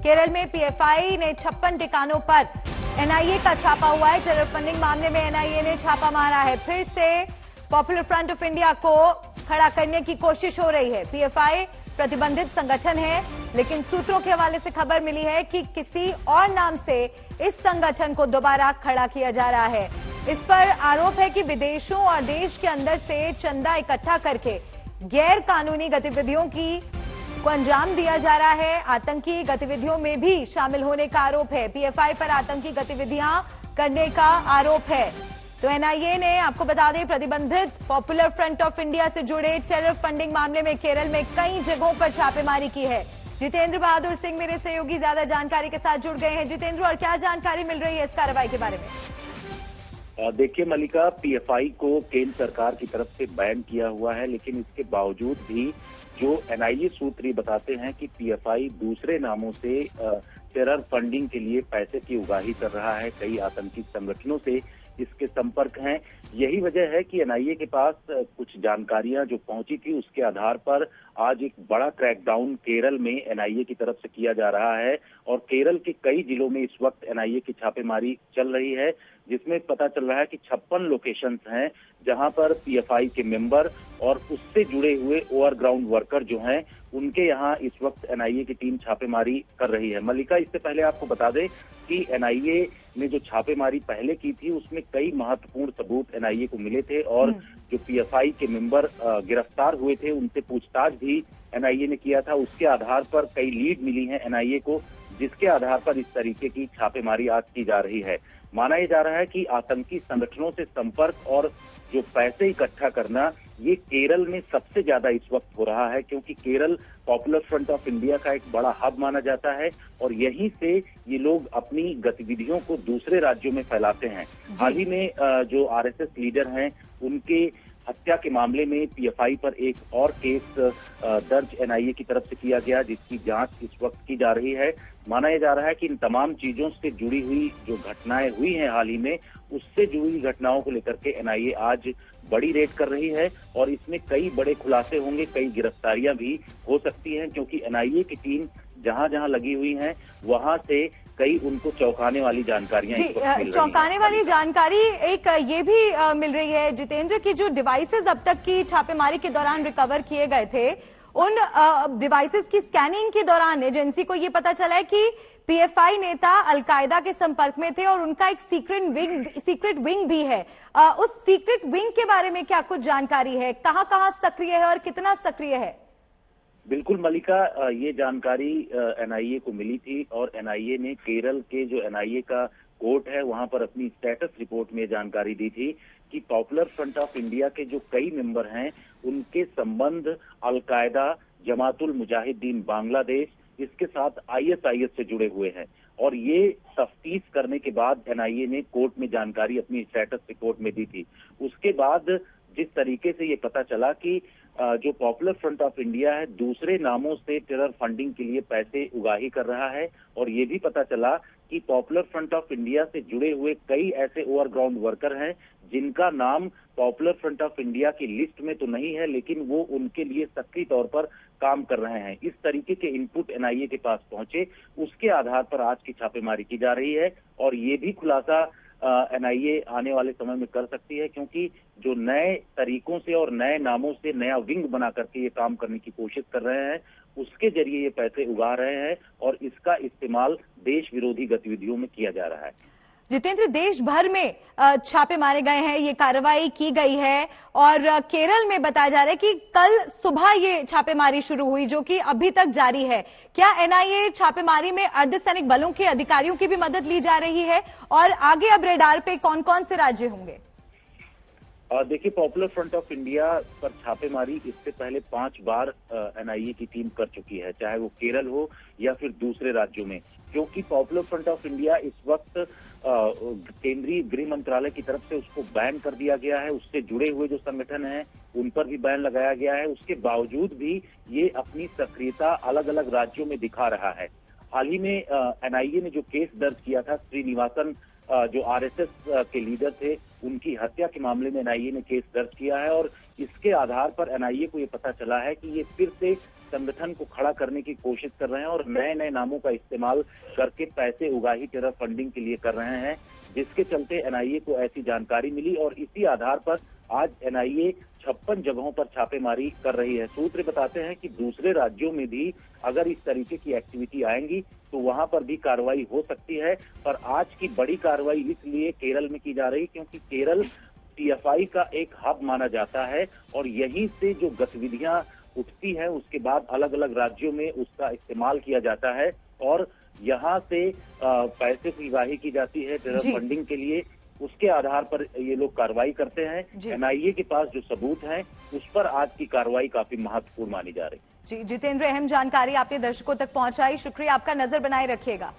केरल में पीएफआई ने 56 ठिकानों पर एनआईए का छापा हुआ है। टेरर फंडिंग मामले में एनआईए ने छापा मारा है। फिर से पॉपुलर फ्रंट ऑफ इंडिया को खड़ा करने की कोशिश हो रही है। पीएफआई प्रतिबंधित संगठन है, लेकिन सूत्रों के हवाले से खबर मिली है कि किसी और नाम से इस संगठन को दोबारा खड़ा किया जा रहा है। इस पर आरोप है कि विदेशों और देश के अंदर से चंदा इकट्ठा करके गैर कानूनी गतिविधियों को अंजाम दिया जा रहा है। आतंकी गतिविधियों में भी शामिल होने का आरोप है। पीएफआई पर आतंकी गतिविधियां करने का आरोप है। तो एनआईए ने, आपको बता दें, प्रतिबंधित पॉपुलर फ्रंट ऑफ इंडिया से जुड़े टेरर फंडिंग मामले में केरल में कई जगहों पर छापेमारी की है। जितेंद्र बहादुर सिंह मेरे सहयोगी ज्यादा जानकारी के साथ जुड़ गए हैं। जितेंद्र, और क्या जानकारी मिल रही है इस कार्रवाई के बारे में? देखिए मलिका, पीएफआई को केंद्र सरकार की तरफ से बैन किया हुआ है, लेकिन इसके बावजूद भी जो एनआईए सूत्र ये बताते हैं कि पीएफआई दूसरे नामों से टेरर फंडिंग के लिए पैसे की उगाही कर रहा है। कई आतंकी संगठनों से इसके संपर्क हैं। यही वजह है कि एनआईए के पास कुछ जानकारियां जो पहुंची थी, उसके आधार पर आज एक बड़ा क्रैकडाउन केरल में एनआईए की तरफ से किया जा रहा है। और केरल के कई जिलों में इस वक्त एनआईए की छापेमारी चल रही है, जिसमें पता चल रहा है कि 56 लोकेशंस हैं जहां पर पीएफआई के मेंबर और उससे जुड़े हुए ओवरग्राउंड वर्कर जो हैं, उनके यहाँ इस वक्त एनआईए की टीम छापेमारी कर रही है। मल्लिका, इससे पहले आपको बता दें कि एनआईए ने जो छापेमारी पहले की थी, उसमें कई महत्वपूर्ण सबूत एनआईए को मिले थे और जो पीएफआई के मेंबर गिरफ्तार हुए थे, उनसे पूछताछ भी एनआईए ने किया था। उसके आधार पर कई लीड मिली है एनआईए को, जिसके आधार पर इस तरीके की छापेमारी आज की जा रही है। माना यह जा रहा है कि आतंकी संगठनों से संपर्क और जो पैसे इकट्ठा करना, ये केरल में सबसे ज्यादा इस वक्त हो रहा है, क्योंकि Kerala popular front of India का एक बड़ा हब माना जाता है और यहीं से ये लोग अपनी गतिविधियों को दूसरे राज्यों में फैलाते हैं। हाल ही में जो आरएसएस लीडर हैं, उनके हत्या के मामले में पीएफआई पर एक और केस दर्ज एनआईए की तरफ से किया गया, जिसकी जांच इस वक्त की जा रही है। माना यह जा रहा है कि इन तमाम चीजों से जुड़ी हुई जो घटनाएं हुई हैं हाल ही में, उससे जुड़ी घटनाओं को लेकर के एनआईए आज बड़ी रेड कर रही है और इसमें कई बड़े खुलासे होंगे, कई गिरफ्तारियां भी हो सकती हैं, क्योंकि एनआईए की टीम जहां जहां लगी हुई है वहां से कई उनको चौंकाने वाली जानकारियां मिल रही हैं। चौंकाने वाली जानकारी एक ये भी मिल रही है जितेंद्र की जो डिवाइसेस अब तक की छापेमारी के दौरान रिकवर किए गए थे, उन डिवाइसेस की स्कैनिंग के दौरान एजेंसी को ये पता चला है कि पीएफआई नेता अलकायदा के संपर्क में थे और उनका एक सीक्रेट विंग भी है। उस सीक्रेट विंग के बारे में क्या कुछ जानकारी है? कहां कहां सक्रिय है और कितना सक्रिय है? बिल्कुल मलिका, ये जानकारी एनआईए को मिली थी और एनआईए ने केरल के जो एनआईए का कोर्ट है, वहां पर अपनी स्टेटस रिपोर्ट में जानकारी दी थी कि पॉपुलर फ्रंट ऑफ इंडिया के जो कई मेंबर हैं, उनके संबंध अलकायदा, जमातुल मुजाहिदीन बांग्लादेश, इसके साथ आईएसआईएस से जुड़े हुए हैं। और ये तफ्तीश करने के बाद एनआईए ने कोर्ट में जानकारी अपनी स्टेटस रिपोर्ट में दी थी। उसके बाद जिस तरीके से ये पता चला कि जो पॉपुलर फ्रंट ऑफ इंडिया है, दूसरे नामों से टेरर फंडिंग के लिए पैसे उगाही कर रहा है, और ये भी पता चला कि पॉपुलर फ्रंट ऑफ इंडिया से जुड़े हुए कई ऐसे ओवरग्राउंड वर्कर हैं जिनका नाम पॉपुलर फ्रंट ऑफ इंडिया की लिस्ट में तो नहीं है, लेकिन वो उनके लिए सक्रिय तौर पर काम कर रहे हैं। इस तरीके के इनपुट एनआईए के पास पहुंचे, उसके आधार पर आज की छापेमारी की जा रही है। और ये भी खुलासा एनआईए आने वाले समय में कर सकती है, क्योंकि जो नए तरीकों से और नए नामों से नया विंग बना करके ये काम करने की कोशिश कर रहे हैं, उसके जरिए ये पैसे उगा रहे हैं और इसका इस्तेमाल देश विरोधी गतिविधियों में किया जा रहा है। जितेंद्र, देश भर में छापे मारे गए हैं, ये कार्रवाई की गई है और केरल में बताया जा रहा है कि कल सुबह ये छापेमारी शुरू हुई, जो कि अभी तक जारी है। क्या एनआईए छापेमारी में अर्धसैनिक बलों के अधिकारियों की भी मदद ली जा रही है और आगे अब रेडार पे कौन कौन से राज्य होंगे? देखिए, पॉपुलर फ्रंट ऑफ इंडिया पर छापेमारी इससे पहले 5 बार एनआईए की टीम कर चुकी है, चाहे वो केरल हो या फिर दूसरे राज्यों में। क्योंकि पॉपुलर फ्रंट ऑफ इंडिया इस वक्त केंद्रीय गृह मंत्रालय की तरफ से उसको बैन कर दिया गया है, उससे जुड़े हुए जो संगठन हैं उन पर भी बैन लगाया गया है। उसके बावजूद भी ये अपनी सक्रियता अलग अलग राज्यों में दिखा रहा है। हाल ही में एनआईए ने जो केस दर्ज किया था, श्रीनिवासन जो आरएसएस के लीडर थे, उनकी हत्या के मामले में एनआईए ने केस दर्ज किया है और इसके आधार पर एनआईए को ये पता चला है कि ये फिर से संगठन को खड़ा करने की कोशिश कर रहे हैं और नए नए नामों का इस्तेमाल करके पैसे उगाही टेरर फंडिंग के लिए कर रहे हैं, जिसके चलते एनआईए को ऐसी जानकारी मिली और इसी आधार पर आज एनआईए 56 जगहों पर छापेमारी कर रही है। सूत्र बताते हैं कि दूसरे राज्यों में भी अगर इस तरीके की एक्टिविटी आएंगी तो वहां पर भी कार्रवाई हो सकती है। पर आज की बड़ी कार्रवाई इसलिए केरल में की जा रही क्योंकि केरल पीएफआई का एक हब माना जाता है और यहीं से जो गतिविधियां उठती है उसके बाद अलग अलग राज्यों में उसका इस्तेमाल किया जाता है और यहाँ से पैसे की उगाही की जाती है टेरर फंडिंग के लिए। उसके आधार पर ये लोग कार्रवाई करते हैं। एनआईए के पास जो सबूत हैं उस पर आज की कार्रवाई काफी महत्वपूर्ण मानी जा रही है। जी जितेंद्र, अहम जानकारी आपने दर्शकों तक पहुंचाई, शुक्रिया आपका, नजर बनाए रखिएगा।